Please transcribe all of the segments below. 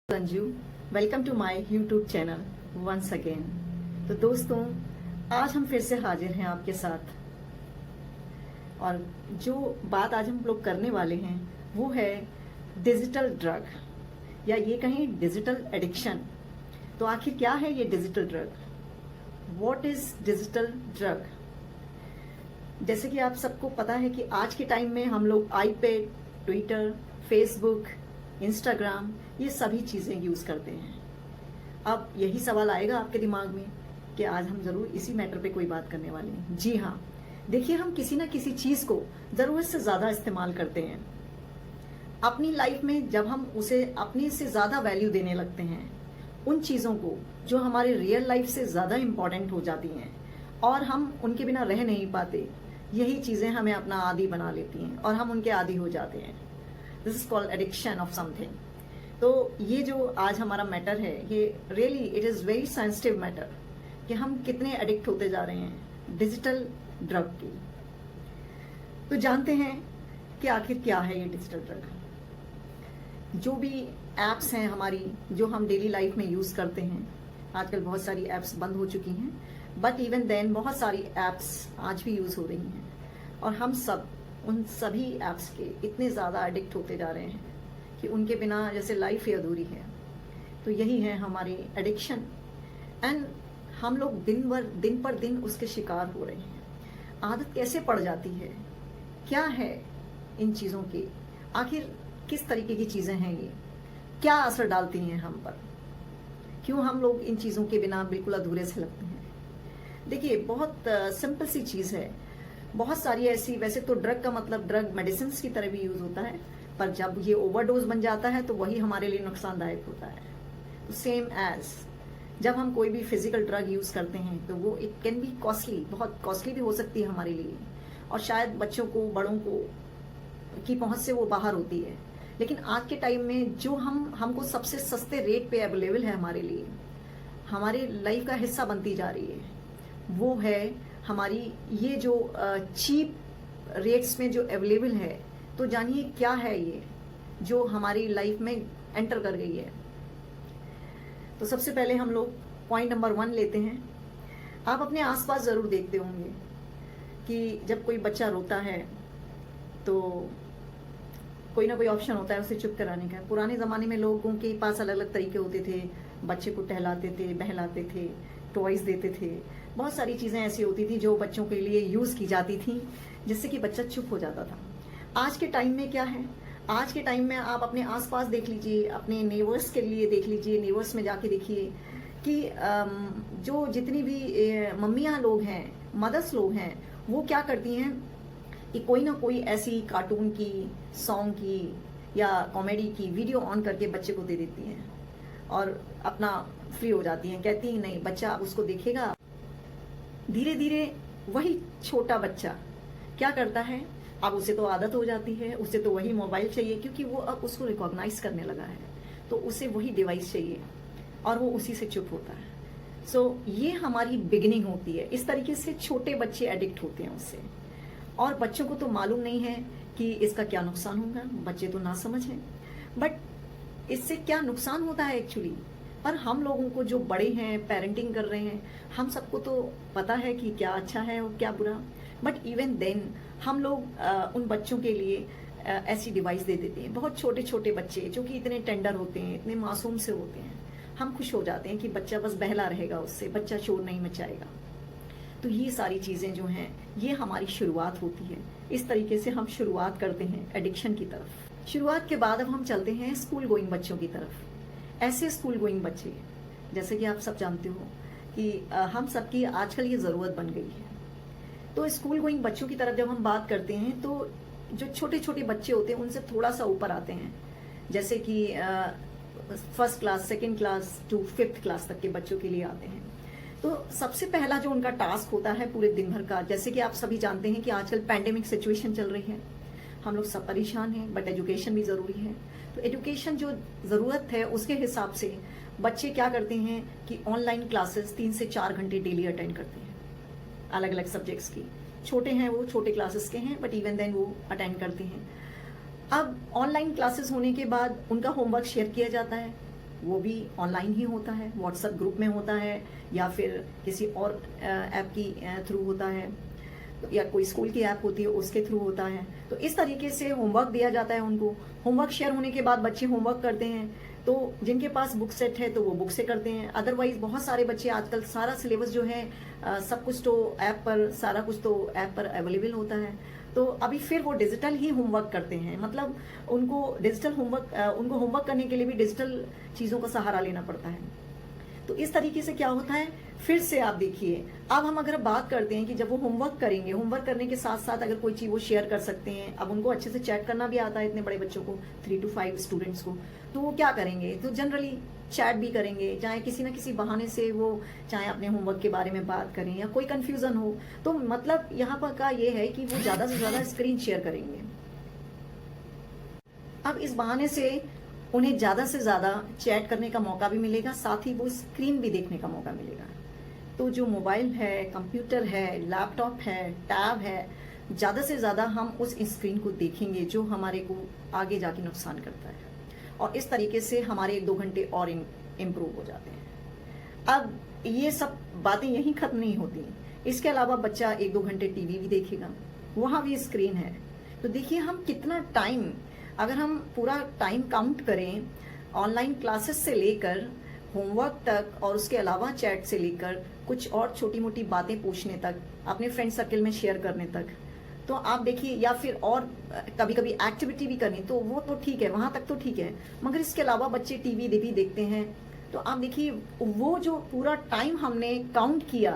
Sanju, welcome to my YouTube channel once again. तो दोस्तों, आज हम फिर से हाजिर हैं आपके साथ, और जो बात आज हम लोग करने वाले हैं वो है डिजिटल ड्रग, या ये कहीं डिजिटल एडिक्शन। तो आखिर क्या है ये digital drug? What is digital drug? जैसे कि आप सबको पता है कि आज के टाइम में हम लोग आईपैड, ट्विटर, फेसबुक, इंस्टाग्राम, ये सभी चीजें यूज करते हैं। अब यही सवाल आएगा आपके दिमाग में कि आज हम जरूर इसी मैटर पे कोई बात करने वाले हैं। जी हाँ, देखिए, हम किसी ना किसी चीज को जरूरत से ज्यादा इस्तेमाल करते हैं अपनी लाइफ में। जब हम उसे अपने से ज्यादा वैल्यू देने लगते हैं, उन चीजों को जो हमारे रियल लाइफ से ज्यादा इंपॉर्टेंट हो जाती हैं और हम उनके बिना रह नहीं पाते, यही चीजें हमें अपना आदी बना लेती हैं और हम उनके आदी हो जाते हैं। This is called addiction of something. तो ये जो आज हमारा मैटर है, ये really it is very sensitive matter कि हम कितने एडिक्ट होते जा रहे हैं डिजिटल ड्रग की। तो जानते हैं कि आखिर क्या है ये डिजिटल ड्रग। जो भी एप्स हैं हमारी, जो हम डेली लाइफ में यूज करते हैं, आजकल बहुत सारी एप्स बंद हो चुकी हैं, बट इवन देन बहुत सारी एप्स आज भी यूज हो रही हैं, और हम सब उन सभी एप्स के इतने ज्यादा एडिक्ट होते जा रहे हैं कि उनके बिना जैसे लाइफ ही अधूरी है। तो यही है हमारी एडिक्शन, एंड हम लोग दिन पर दिन उसके शिकार हो रहे हैं। आदत कैसे पड़ जाती है, क्या है इन चीजों की, आखिर किस तरीके की चीजें हैं ये, क्या असर डालती हैं हम पर, क्यों हम लोग इन चीजों के बिना बिल्कुल अधूरे से लगते हैं। देखिए, बहुत सिंपल सी चीज है। बहुत सारी ऐसी, वैसे तो ड्रग का मतलब ड्रग मेडिसिन की तरह भी यूज होता है, पर जब ये ओवरडोज बन जाता है तो वही हमारे लिए नुकसानदायक होता है। तो सेम एज जब हम कोई भी फिजिकल ड्रग यूज करते हैं तो वो इट कैन बी कॉस्टली, बहुत कॉस्टली भी हो सकती है हमारे लिए, और शायद बच्चों को, बड़ों को की पहुंच से वो बाहर होती है। लेकिन आज के टाइम में जो हमको सबसे सस्ते रेट पे अवेलेबल है हमारे लिए, हमारे लाइफ का हिस्सा बनती जा रही है, वो है हमारी ये जो चीप रेट्स में जो अवेलेबल है। तो जानिए क्या है ये जो हमारी लाइफ में एंटर कर गई है। तो सबसे पहले हम लोग पॉइंट नंबर 1 लेते हैं। आप अपने आसपास जरूर देखते होंगे कि जब कोई बच्चा रोता है तो कोई ना कोई ऑप्शन होता है उसे चुप कराने का। पुराने जमाने में लोगों के पास अलग अलग तरीके होते थे, बच्चे को टहलाते थे, बहलाते थे, टॉयज देते थे, बहुत सारी चीजें ऐसी होती थी जो बच्चों के लिए यूज की जाती थी, जिससे कि बच्चा चुप हो जाता था। आज के टाइम में क्या है, आज के टाइम में आप अपने आसपास देख लीजिए, अपने नेबर्स के लिए देख लीजिए, नेबर्स में जाके देखिए कि जो जितनी भी मम्मियाँ लोग हैं, मदर्स लोग हैं, वो क्या करती हैं कि कोई ना कोई ऐसी कार्टून की, सॉन्ग की या कॉमेडी की वीडियो ऑन करके बच्चे को दे देती हैं और अपना फ्री हो जाती हैं। कहती हैं नहीं, बच्चा अब उसको देखेगा। धीरे धीरे वही छोटा बच्चा क्या करता है, अब उसे तो आदत हो जाती है, उसे तो वही मोबाइल चाहिए, क्योंकि वो अब उसको रिकॉग्नाइज करने लगा है, तो उसे वही डिवाइस चाहिए और वो उसी से चुप होता है। सो ये हमारी बिगिनिंग होती है। इस तरीके से छोटे बच्चे एडिक्ट होते हैं उससे, और बच्चों को तो मालूम नहीं है कि इसका क्या नुकसान होगा। बच्चे तो ना समझ हैं, बट इससे क्या नुकसान होता है एक्चुअली। पर हम लोगों को जो बड़े हैं, पेरेंटिंग कर रहे हैं, हम सबको तो पता है कि क्या अच्छा है और क्या बुरा। बट इवन देन हम लोग उन बच्चों के लिए ऐसी डिवाइस दे देते हैं। बहुत छोटे छोटे बच्चे जो कि इतने टेंडर होते हैं, इतने मासूम से होते हैं, हम खुश हो जाते हैं कि बच्चा बस बहला रहेगा, उससे बच्चा शोर नहीं मचाएगा। तो ये सारी चीजें जो हैं, ये हमारी शुरुआत होती है। इस तरीके से हम शुरुआत करते हैं एडिक्शन की तरफ। शुरुआत के बाद अब हम चलते हैं स्कूल गोइंग बच्चों की तरफ। ऐसे स्कूल गोइंग बच्चे, जैसे कि आप सब जानते हो कि हम सबकी आजकल ये जरूरत बन गई है। तो स्कूल गोइंग बच्चों की तरफ जब हम बात करते हैं, तो जो छोटे छोटे बच्चे होते हैं उनसे थोड़ा सा ऊपर आते हैं, जैसे कि 1st class, 2nd class to 5th class तक के बच्चों के लिए आते हैं। तो सबसे पहला जो उनका टास्क होता है पूरे दिन भर का, जैसे कि आप सभी जानते हैं कि आजकल पैंडेमिक सिचुएशन चल रही है, हम लोग सब परेशान हैं, बट एजुकेशन भी जरूरी है। तो एजुकेशन जो जरूरत है उसके हिसाब से बच्चे क्या करते हैं कि ऑनलाइन क्लासेस 3 से 4 घंटे डेली अटेंड करते हैं, अलग अलग सब्जेक्ट्स की। छोटे हैं, वो छोटे क्लासेस के हैं, बट इवन देन वो अटेंड करते हैं। अब ऑनलाइन क्लासेस होने के बाद उनका होमवर्क शेयर किया जाता है, वो भी ऑनलाइन ही होता है, व्हाट्सएप ग्रुप में होता है या फिर किसी और ऐप की थ्रू होता है, या कोई स्कूल की ऐप होती है उसके थ्रू होता है। तो इस तरीके से होमवर्क दिया जाता है उनको। होमवर्क शेयर होने के बाद बच्चे होमवर्क करते हैं, तो जिनके पास बुक सेट है तो वो बुक से करते हैं। अदरवाइज बहुत सारे बच्चे आजकल सारा सिलेबस जो है सब कुछ तो ऐप पर, सारा कुछ तो ऐप पर अवेलेबल होता है, तो अभी फिर वो डिजिटल ही होमवर्क करते हैं। मतलब उनको डिजिटल होमवर्क, उनको होमवर्क करने के लिए भी डिजिटल चीज़ों का सहारा लेना पड़ता है। तो इस तरीके से क्या होता है, फिर से आप देखिए, अब हम अगर बात करते हैं कि जब वो होमवर्क करेंगे, होमवर्क करने के साथ साथ अगर कोई चीज़ वो शेयर कर सकते हैं, अब उनको अच्छे से चैट करना भी आता है इतने बड़े बच्चों को, 3 to 5 स्टूडेंट्स को, तो वो क्या करेंगे, तो जनरली चैट भी करेंगे, चाहे किसी ना किसी बहाने से वो चाहे अपने होमवर्क के बारे में बात करें या कोई कंफ्यूजन हो, तो मतलब यहाँ पर का ये है कि वो ज़्यादा से ज़्यादा स्क्रीन शेयर करेंगे। अब इस बहाने से उन्हें ज़्यादा से ज़्यादा चैट करने का मौका भी मिलेगा, साथ ही वो स्क्रीन भी देखने का मौका मिलेगा। तो जो मोबाइल है, कंप्यूटर है, लैपटॉप है, टैब है, ज़्यादा से ज़्यादा हम उस स्क्रीन को देखेंगे जो हमारे को आगे जाके नुकसान करता है, और इस तरीके से हमारे 1-2 घंटे और इम्प्रूव हो जाते हैं। अब ये सब बातें यहीं खत्म नहीं होती, इसके अलावा बच्चा 1-2 घंटे टीवी भी देखेगा, वहाँ भी स्क्रीन है। तो देखिए हम कितना टाइम, अगर हम पूरा टाइम काउंट करें, ऑनलाइन क्लासेस से लेकर होमवर्क तक और उसके अलावा चैट से लेकर कुछ और छोटी मोटी बातें पूछने तक, अपने फ्रेंड सर्कल में शेयर करने तक, तो आप देखिए, या फिर और कभी कभी एक्टिविटी भी करनी, तो वो तो ठीक है, वहां तक तो ठीक है, मगर इसके अलावा बच्चे टीवी भी देखते हैं। तो आप देखिए वो जो पूरा टाइम हमने काउंट किया,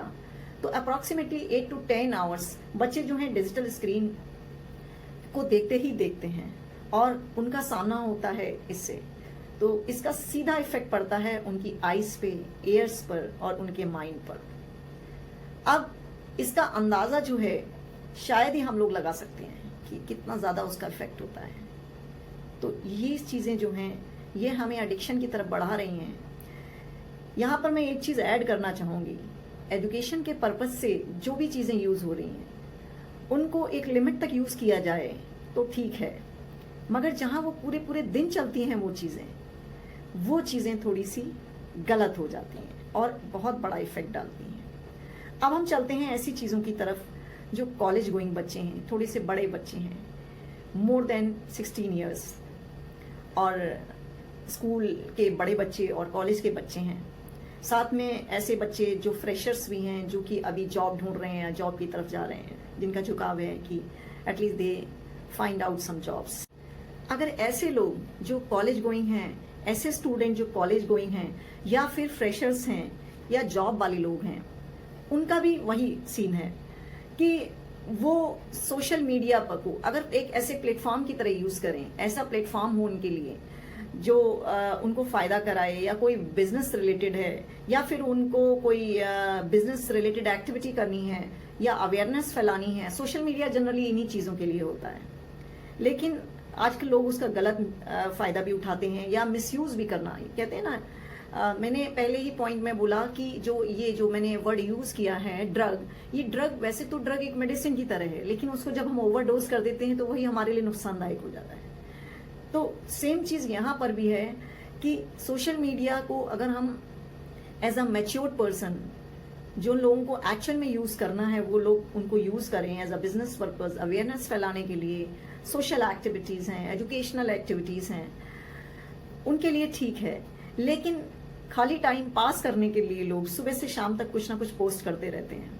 तो अप्रॉक्सीमेटली 8 to 10 आवर्स बच्चे जो हैं डिजिटल स्क्रीन को देखते ही देखते हैं, और उनका सामना होता है इससे। तो इसका सीधा इफेक्ट पड़ता है उनकी आईज पे, एयर्स पर और उनके माइंड पर। अब इसका अंदाजा जो है शायद ही हम लोग लगा सकते हैं कि कितना ज्यादा उसका इफेक्ट होता है। तो ये चीजें जो हैं ये हमें एडिक्शन की तरफ बढ़ा रही हैं। यहाँ पर मैं एक चीज ऐड करना चाहूंगी, एजुकेशन के पर्पज से जो भी चीजें यूज हो रही हैं उनको एक लिमिट तक यूज किया जाए तो ठीक है, मगर जहां वो पूरे पूरे दिन चलती हैं वो चीजें थोड़ी सी गलत हो जाती हैं और बहुत बड़ा इफेक्ट डालती हैं। अब हम चलते हैं ऐसी चीजों की तरफ जो कॉलेज गोइंग बच्चे हैं, थोड़े से बड़े बच्चे हैं, मोर देन 16 ईयर्स, और स्कूल के बड़े बच्चे और कॉलेज के बच्चे हैं, साथ में ऐसे बच्चे जो फ्रेशर्स भी हैं, जो कि अभी जॉब ढूंढ रहे हैं या जॉब की तरफ जा रहे हैं, जिनका झुकाव है कि at least they find out some jobs. अगर ऐसे लोग जो कॉलेज गोइंग हैं, ऐसे स्टूडेंट जो कॉलेज गोइंग हैं या फिर फ्रेशर्स हैं या जॉब वाले लोग हैं, उनका भी वही सीन है कि वो सोशल मीडिया पर को अगर एक ऐसे प्लेटफॉर्म की तरह यूज करें, ऐसा प्लेटफॉर्म हो उनके लिए जो उनको फायदा कराए, या कोई बिजनेस रिलेटेड है, या फिर उनको कोई बिजनेस रिलेटेड एक्टिविटी करनी है या अवेयरनेस फैलानी है। सोशल मीडिया जनरली इन्हीं चीजों के लिए होता है, लेकिन आजकल लोग उसका गलत फायदा भी उठाते हैं या मिसयूज भी करना, कहते हैं ना। मैंने पहले ही पॉइंट में बोला कि जो मैंने वर्ड यूज किया है ड्रग, ये ड्रग वैसे तो ड्रग एक मेडिसिन की तरह है, लेकिन उसको जब हम ओवरडोज कर देते हैं तो वही हमारे लिए नुकसानदायक हो जाता है। तो सेम चीज यहाँ पर भी है कि सोशल मीडिया को अगर हम एज अ मैच्योर्ड पर्सन, जो लोगों को एक्चुअल में यूज करना है वो लोग उनको यूज करें as a business purpose, awareness फैलाने के लिए, सोशल एक्टिविटीज हैं, एजुकेशनल एक्टिविटीज हैं, उनके लिए ठीक है। लेकिन खाली टाइम पास करने के लिए लोग सुबह से शाम तक कुछ ना कुछ पोस्ट करते रहते हैं।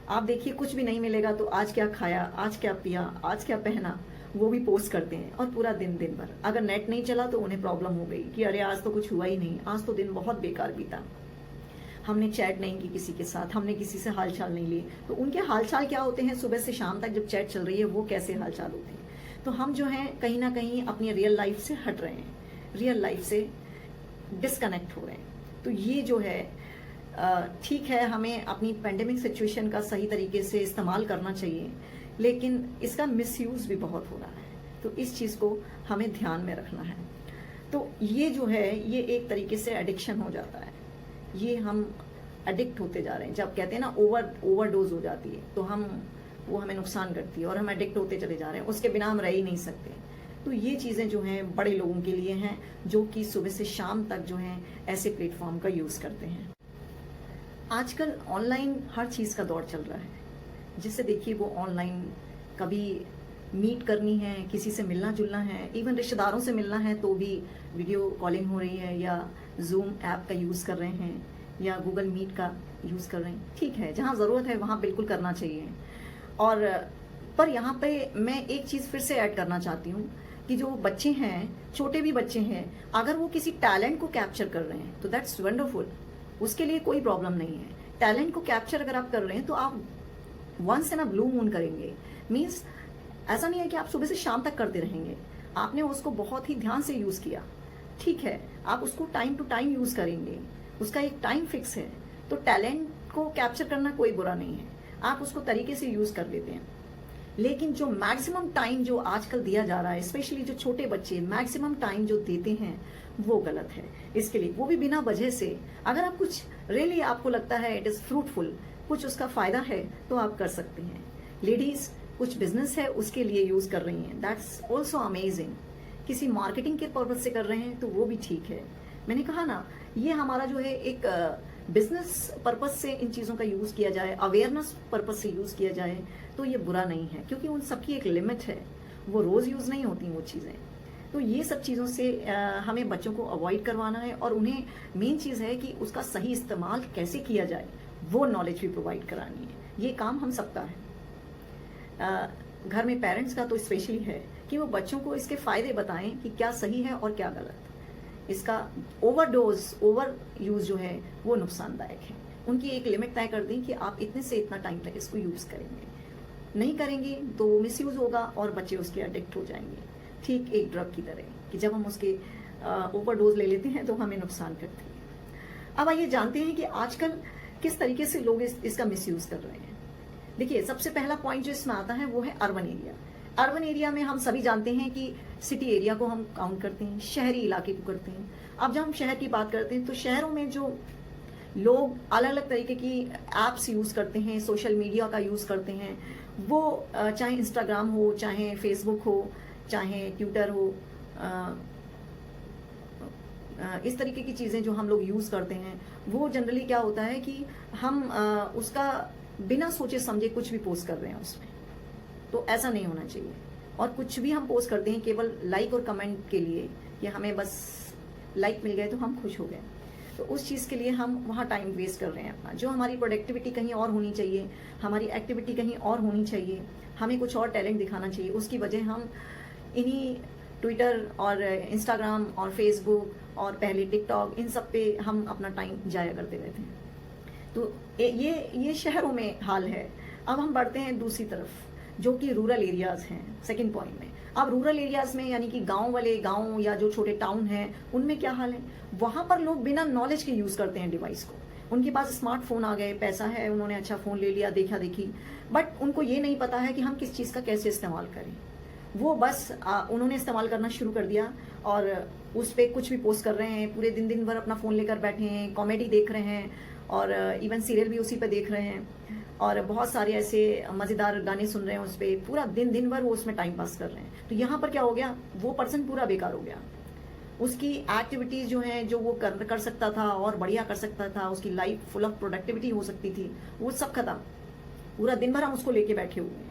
आप देखिए कुछ भी नहीं मिलेगा तो आज क्या खाया, आज क्या पिया, आज क्या पहना, वो भी पोस्ट करते हैं, और पूरा दिन भर। अगर नेट नहीं चला तो उन्हें प्रॉब्लम हो गई कि अरे आज तो कुछ हुआ ही नहीं, आज तो दिन बहुत बेकार बीता, हमने चैट नहीं की किसी के साथ, हमने किसी से हालचाल नहीं लिए। तो उनके हालचाल क्या होते हैं सुबह से शाम तक जब चैट चल रही है, वो कैसे हालचाल होते हैं। तो हम जो है कहीं ना कहीं अपनी रियल लाइफ से हट रहे हैं, रियल लाइफ से डिस्कनेक्ट हो रहे हैं। तो ये जो है ठीक है, हमें अपनी पेंडेमिक सिचुएशन का सही तरीके से इस्तेमाल करना चाहिए, लेकिन इसका मिसयूज भी बहुत हो रहा है, तो इस चीज को हमें ध्यान में रखना है। तो ये जो है ये एक तरीके से एडिक्शन हो जाता है, ये हम एडिक्ट होते जा रहे हैं। जब कहते हैं ना ओवरडोज हो जाती है तो वो हमें नुकसान करती है और हम एडिक्ट होते चले जा रहे हैं, उसके बिना हम रह ही नहीं सकते। तो ये चीज़ें जो हैं बड़े लोगों के लिए हैं, जो कि सुबह से शाम तक जो हैं ऐसे प्लेटफॉर्म का यूज़ करते हैं। आजकल ऑनलाइन हर चीज़ का दौर चल रहा है, जिससे देखिए वो ऑनलाइन कभी मीट करनी है, किसी से मिलना जुलना है, इवन रिश्तेदारों से मिलना है तो भी वीडियो कॉलिंग हो रही है, या जूम ऐप का यूज़ कर रहे हैं, या गूगल मीट का यूज़ कर रहे हैं। ठीक है, जहाँ ज़रूरत है वहाँ बिल्कुल करना चाहिए। और पर यहाँ पे मैं एक चीज़ फिर से ऐड करना चाहती हूँ कि जो बच्चे हैं, छोटे भी बच्चे हैं, अगर वो किसी टैलेंट को कैप्चर कर रहे हैं तो दैट्स वंडरफुल, उसके लिए कोई प्रॉब्लम नहीं है। टैलेंट को कैप्चर अगर आप कर रहे हैं तो आप once in a blue moon करेंगे। मीन्स ऐसा नहीं है कि आप सुबह से शाम तक करते रहेंगे, आपने उसको बहुत ही ध्यान से यूज़ किया, ठीक है, आप उसको टाइम टू टाइम यूज़ करेंगे, उसका एक टाइम फिक्स है। तो टैलेंट को कैप्चर करना कोई बुरा नहीं है, आप उसको तरीके से यूज़ कर लेते हैं। लेकिन जो मैक्सिमम टाइम जो आजकल दिया जा रहा है, स्पेशली जो छोटे बच्चे मैक्सिमम टाइम जो देते हैं, वो गलत है। इसके लिए वो भी बिना वजह से, अगर आप कुछ रियली आपको लगता है इट इज़ फ्रूटफुल, कुछ उसका फायदा है, तो आप कर सकते हैं। लेडीज कुछ बिजनेस है उसके लिए यूज़ कर रही हैं, दैट्स ऑल्सो अमेजिंग। किसी मार्केटिंग के पर्पज से कर रहे हैं तो वो भी ठीक है। मैंने कहा ना, ये हमारा जो है एक बिजनेस पर्पज से इन चीज़ों का यूज़ किया जाए, अवेयरनेस पर्पज से यूज़ किया जाए तो ये बुरा नहीं है, क्योंकि उन सबकी एक लिमिट है, वो रोज़ यूज़ नहीं होती वो चीज़ें। तो ये सब चीज़ों से हमें बच्चों को अवॉइड करवाना है, और उन्हें मेन चीज़ है कि उसका सही इस्तेमाल कैसे किया जाए, वो नॉलेज भी प्रोवाइड करानी है। ये काम हम सबका है। घर में पेरेंट्स का तो स्पेशली है कि वो बच्चों को इसके फायदे बताएं कि क्या सही है और क्या गलत। इसका ओवरडोज, ओवर यूज जो है वो नुकसानदायक है। उनकी एक लिमिट तय कर दें कि आप इतने से इतना टाइम तक इसको यूज करेंगे, नहीं करेंगे तो मिस यूज होगा और बच्चे उसके एडिक्ट हो जाएंगे। ठीक एक ड्रग की तरह कि जब हम उसके ओवरडोज ले लेते हैं तो हमें नुकसान करती है। अब आइए जानते हैं कि आजकल किस तरीके से लोग इसका मिस यूज कर रहे हैं। देखिए, सबसे पहला पॉइंट जो इसमें आता है वो है अर्बन एरिया। अर्बन एरिया में हम सभी जानते हैं कि सिटी एरिया को हम काउंट करते हैं, शहरी इलाके को करते हैं। अब जब हम शहर की बात करते हैं तो शहरों में जो लोग अलग अलग तरीके की एप्स यूज करते हैं, सोशल मीडिया का यूज करते हैं, वो चाहे इंस्टाग्राम हो, चाहे फेसबुक हो, चाहे ट्विटर हो, इस तरीके की चीजें जो हम लोग यूज करते हैं, वो जनरली क्या होता है कि हम उसका बिना सोचे समझे कुछ भी पोस्ट कर रहे हैं उसमें। तो ऐसा नहीं होना चाहिए। और कुछ भी हम पोस्ट करते हैं केवल लाइक और कमेंट के लिए, कि हमें बस लाइक मिल गए तो हम खुश हो गए, तो उस चीज़ के लिए हम वहाँ टाइम वेस्ट कर रहे हैं अपना। जो हमारी प्रोडक्टिविटी कहीं और होनी चाहिए, हमारी एक्टिविटी कहीं और होनी चाहिए, हमें कुछ और टैलेंट दिखाना चाहिए, उसकी वजह हम इन्हीं ट्विटर और इंस्टाग्राम और फेसबुक और पहले टिकटॉक, इन सब पे हम अपना टाइम जाया करते रहते हैं। तो ये शहरों में हाल है। अब हम बढ़ते हैं दूसरी तरफ, जो कि रूरल एरियाज हैं, सेकंड पॉइंट में। अब रूरल एरियाज में यानी कि गांव वाले गांव या जो छोटे टाउन हैं, उनमें क्या हाल है? वहां पर लोग बिना नॉलेज के यूज करते हैं डिवाइस को। उनके पास स्मार्टफोन आ गए, पैसा है, उन्होंने अच्छा फोन ले लिया, देखा देखी, बट उनको ये नहीं पता है कि हम किस चीज का कैसे इस्तेमाल करें। वो बस उन्होंने इस्तेमाल करना शुरू कर दिया और उस पर कुछ भी पोस्ट कर रहे हैं, पूरे दिन भर अपना फोन लेकर बैठे हैं, कॉमेडी देख रहे हैं और इवन सीरियल भी उसी पे देख रहे हैं, और बहुत सारे ऐसे मजेदार गाने सुन रहे हैं उस पर, पूरा दिन भर वो उसमें टाइम पास कर रहे हैं। तो यहाँ पर क्या हो गया, वो पर्सन पूरा बेकार हो गया। उसकी एक्टिविटीज जो है, जो वो कर सकता था और बढ़िया कर सकता था, उसकी लाइफ फुल ऑफ प्रोडक्टिविटी हो सकती थी, वो सब खत्म। पूरा दिन भर हम उसको लेके बैठे हुए हैं,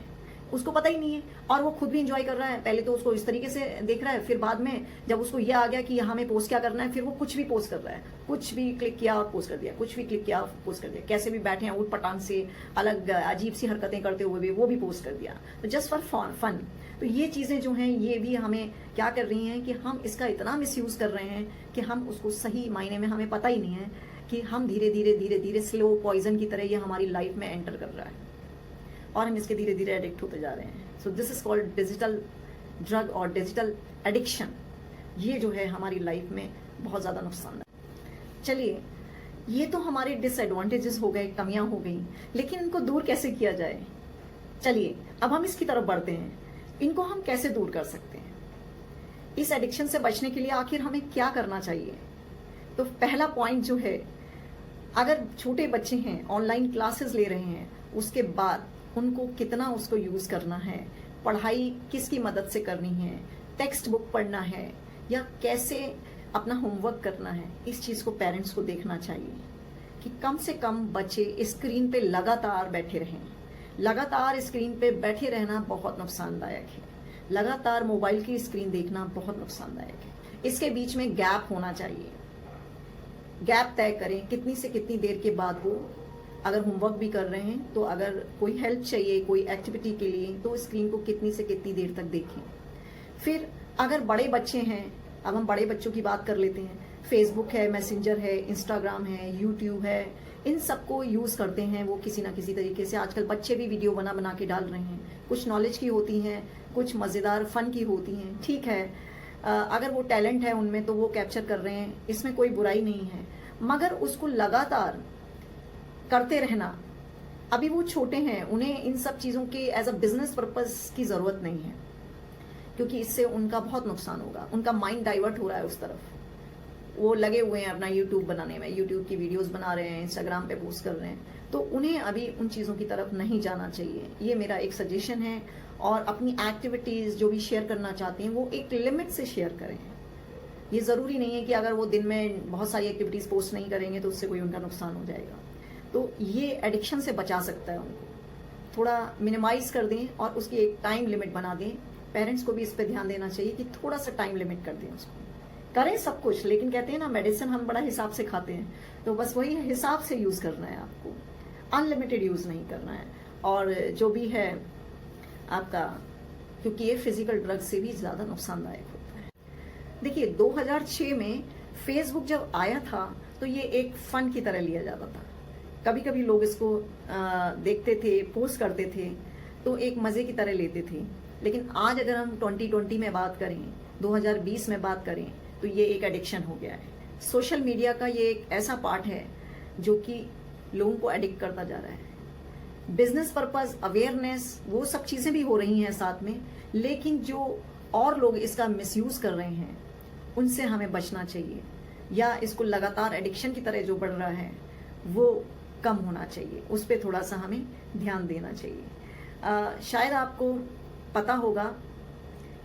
उसको पता ही नहीं है, और वो खुद भी इंजॉय कर रहा है। पहले तो उसको इस तरीके से देख रहा है, फिर बाद में जब उसको ये आ गया कि हमें पोस्ट क्या करना है, फिर वो कुछ भी पोस्ट कर रहा है, कुछ भी क्लिक किया और पोस्ट कर दिया, कुछ भी क्लिक किया और पोस्ट कर दिया, कैसे भी बैठे हैं उठ पटांग से अलग अजीब सी हरकतें करते हुए भी वो भी पोस्ट कर दिया, तो जस्ट फॉर फन। तो ये चीजें जो हैं, ये भी हमें क्या कर रही हैं कि हम इसका इतना मिसयूज कर रहे हैं कि हम उसको सही मायने में हमें पता ही नहीं है कि हम धीरे धीरे स्लो पॉइजन की तरह ये हमारी लाइफ में एंटर कर रहा है और हम इसके धीरे धीरे एडिक्ट होते जा रहे हैं। So this is called digital drug और डिजिटल एडिक्शन। ये जो है हमारी लाइफ में बहुत ज़्यादा नुकसान है। चलिए, ये तो हमारे डिसएडवांटेजेस हो गए, कमियां हो गई, लेकिन इनको दूर कैसे किया जाए? चलिए अब हम इसकी तरफ बढ़ते हैं, इनको हम कैसे दूर कर सकते हैं? इस एडिक्शन से बचने के लिए आखिर हमें क्या करना चाहिए? तो पहला पॉइंट जो है, अगर छोटे बच्चे हैं, ऑनलाइन क्लासेस ले रहे हैं, उसके बाद उनको कितना उसको यूज करना है, पढ़ाई किसकी मदद से करनी है, टेक्स्ट बुक पढ़ना है या कैसे अपना होमवर्क करना है, इस चीज़ को पेरेंट्स को देखना चाहिए कि कम से कम बच्चे स्क्रीन पे लगातार बैठे रहें। लगातार स्क्रीन पे बैठे रहना बहुत नुकसानदायक है। लगातार मोबाइल की स्क्रीन देखना बहुत नुकसानदायक है। इसके बीच में गैप होना चाहिए। गैप तय करें कितनी से कितनी देर के बाद वो अगर होमवर्क भी कर रहे हैं तो अगर कोई हेल्प चाहिए कोई एक्टिविटी के लिए तो स्क्रीन को कितनी से कितनी देर तक देखें। फिर अगर बड़े बच्चे हैं, अब हम बड़े बच्चों की बात कर लेते हैं, फेसबुक है, मैसेंजर है, इंस्टाग्राम है, यूट्यूब है, इन सबको यूज करते हैं वो किसी ना किसी तरीके से। आजकल बच्चे भी वीडियो बना के डाल रहे हैं, कुछ नॉलेज की होती हैं, कुछ मजेदार फन की होती हैं। ठीक है, अगर वो टैलेंट है उनमें तो वो कैप्चर कर रहे हैं, इसमें कोई बुराई नहीं है, मगर उसको लगातार करते रहना, अभी वो छोटे हैं, उन्हें इन सब चीजों के एज अ बिजनेस पर्पस की जरूरत नहीं है, क्योंकि इससे उनका बहुत नुकसान होगा। उनका माइंड डाइवर्ट हो रहा है उस तरफ, वो लगे हुए हैं अपना यूट्यूब बनाने में, यूट्यूब की वीडियोस बना रहे हैं, इंस्टाग्राम पे पोस्ट कर रहे हैं, तो उन्हें अभी उन चीजों की तरफ नहीं जाना चाहिए। ये मेरा एक सजेशन है। और अपनी एक्टिविटीज जो भी शेयर करना चाहते हैं वो एक लिमिट से शेयर करें। ये जरूरी नहीं है कि अगर वो दिन में बहुत सारी एक्टिविटीज पोस्ट नहीं करेंगे तो उससे कोई उनका नुकसान हो जाएगा। तो ये एडिक्शन से बचा सकता है उनको। थोड़ा मिनिमाइज कर दें और उसकी एक टाइम लिमिट बना दें। पेरेंट्स को भी इस पर ध्यान देना चाहिए कि थोड़ा सा टाइम लिमिट कर दें उसको। करें सब कुछ, लेकिन कहते हैं ना मेडिसिन हम बड़ा हिसाब से खाते हैं, तो बस वही हिसाब से यूज करना है आपको, अनलिमिटेड यूज नहीं करना है। और जो भी है आपका, क्योंकि ये फिजिकल ड्रग से भी ज्यादा नुकसानदायक होता है। देखिए 2006 में फेसबुक जब आया था तो ये एक फन की तरह लिया जाता था। कभी कभी लोग इसको देखते थे, पोस्ट करते थे, तो एक मजे की तरह लेते थे। लेकिन आज अगर हम 2020 में बात करें, 2020 में बात करें, तो ये एक एडिक्शन हो गया है। सोशल मीडिया का ये एक ऐसा पार्ट है जो कि लोगों को एडिक्ट करता जा रहा है। बिजनेस पर्पस, अवेयरनेस, वो सब चीजें भी हो रही हैं साथ में, लेकिन जो और लोग इसका मिसयूज कर रहे हैं उनसे हमें बचना चाहिए, या इसको लगातार एडिक्शन की तरह जो बढ़ रहा है वो कम होना चाहिए। उस पर थोड़ा सा हमें ध्यान देना चाहिए। शायद आपको पता होगा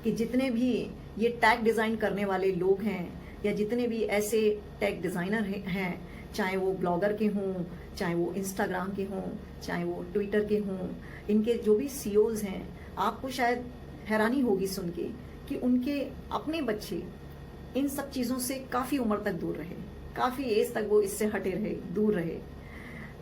कि जितने भी ये टैग डिजाइन करने वाले लोग हैं या जितने भी ऐसे टैग डिजाइनर हैं, चाहे वो ब्लॉगर के हों, चाहे वो इंस्टाग्राम के हों, चाहे वो ट्विटर के हों, इनके जो भी सीईओज हैं, आपको शायद हैरानी होगी सुन के कि उनके अपने बच्चे इन सब चीजों से काफी उम्र तक दूर रहे, काफी एज तक वो इससे हटे रहे, दूर रहे।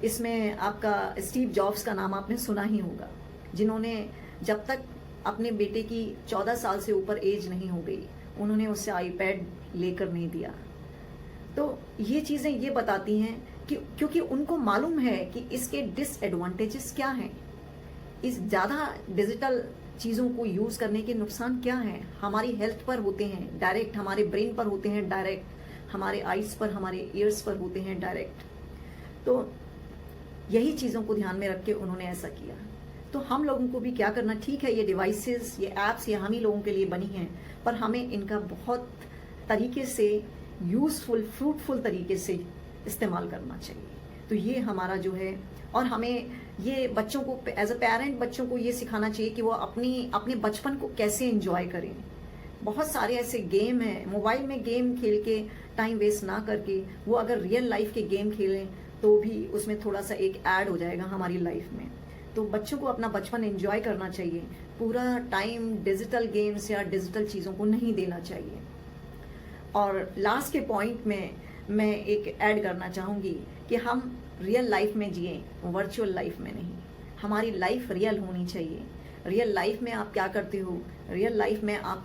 इसमें आपका स्टीव जॉब्स का नाम आपने सुना ही होगा, जिन्होंने जब तक अपने बेटे की 14 साल से ऊपर एज नहीं हो गई उन्होंने उससे आईपैड लेकर नहीं दिया। तो ये चीजें ये बताती हैं कि क्योंकि उनको मालूम है कि इसके डिसएडवांटेजेस क्या हैं, इस ज्यादा डिजिटल चीजों को यूज करने के नुकसान क्या हैं। हमारी हेल्थ पर होते हैं डायरेक्ट, हमारे ब्रेन पर होते हैं डायरेक्ट, हमारे आईज पर, हमारे ईयर्स पर होते हैं डायरेक्ट। तो यही चीजों को ध्यान में रख के उन्होंने ऐसा किया। तो हम लोगों को भी क्या करना, ठीक है ये डिवाइसेस, ये एप्स, ये हम ही लोगों के लिए बनी हैं, पर हमें इनका बहुत तरीके से यूजफुल, फ्रूटफुल तरीके से इस्तेमाल करना चाहिए। तो ये हमारा जो है, और हमें ये बच्चों को एज अ पेरेंट बच्चों को ये सिखाना चाहिए कि वो अपने बचपन को कैसे एंजॉय करें। बहुत सारे ऐसे गेम हैं, मोबाइल में गेम खेल के टाइम वेस्ट ना करके वो अगर रियल लाइफ के गेम खेलें तो भी उसमें थोड़ा सा एक ऐड हो जाएगा हमारी लाइफ में। तो बच्चों को अपना बचपन एंजॉय करना चाहिए, पूरा टाइम डिजिटल गेम्स या डिजिटल चीज़ों को नहीं देना चाहिए। और लास्ट के पॉइंट में मैं एक ऐड करना चाहूँगी कि हम रियल लाइफ में जिए, वर्चुअल लाइफ में नहीं। हमारी लाइफ रियल होनी चाहिए। रियल लाइफ में आप क्या करते हो, रियल लाइफ में आप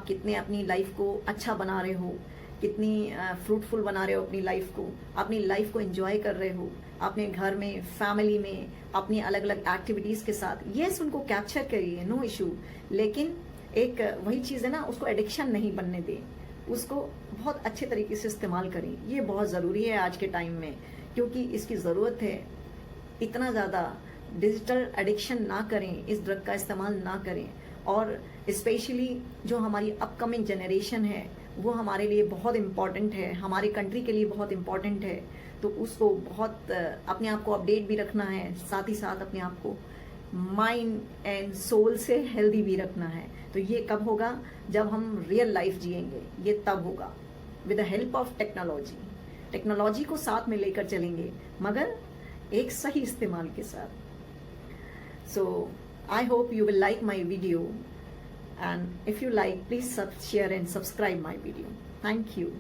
कितने अपनी लाइफ को अच्छा बना रहे हो, कितनी फ्रूटफुल बना रहे हो अपनी लाइफ को, अपनी लाइफ को एंजॉय कर रहे हो अपने घर में, फैमिली में, अपनी अलग अलग एक्टिविटीज के साथ। यस, उनको कैप्चर करिए, नो इशू, लेकिन एक वही चीज़ है ना, उसको एडिक्शन नहीं बनने दें, उसको बहुत अच्छे तरीके से इस्तेमाल करें। ये बहुत ज़रूरी है आज के टाइम में, क्योंकि इसकी ज़रूरत है। इतना ज़्यादा डिजिटल एडिक्शन ना करें, इस ड्रग का इस्तेमाल ना करें। और स्पेशली जो हमारी अपकमिंग जनरेशन है वो हमारे लिए बहुत इम्पॉर्टेंट है, हमारे कंट्री के लिए बहुत इम्पॉर्टेंट है। तो उसको बहुत अपने आप को अपडेट भी रखना है, साथ ही साथ अपने आप को माइंड एंड सोल से हेल्दी भी रखना है। तो ये कब होगा? जब हम रियल लाइफ जिएंगे, ये तब होगा with the help of technology. Technology को साथ में लेकर चलेंगे, मगर एक सही इस्तेमाल के साथ। So I hope you will like my video, and if you like, please share and subscribe my video. Thank you.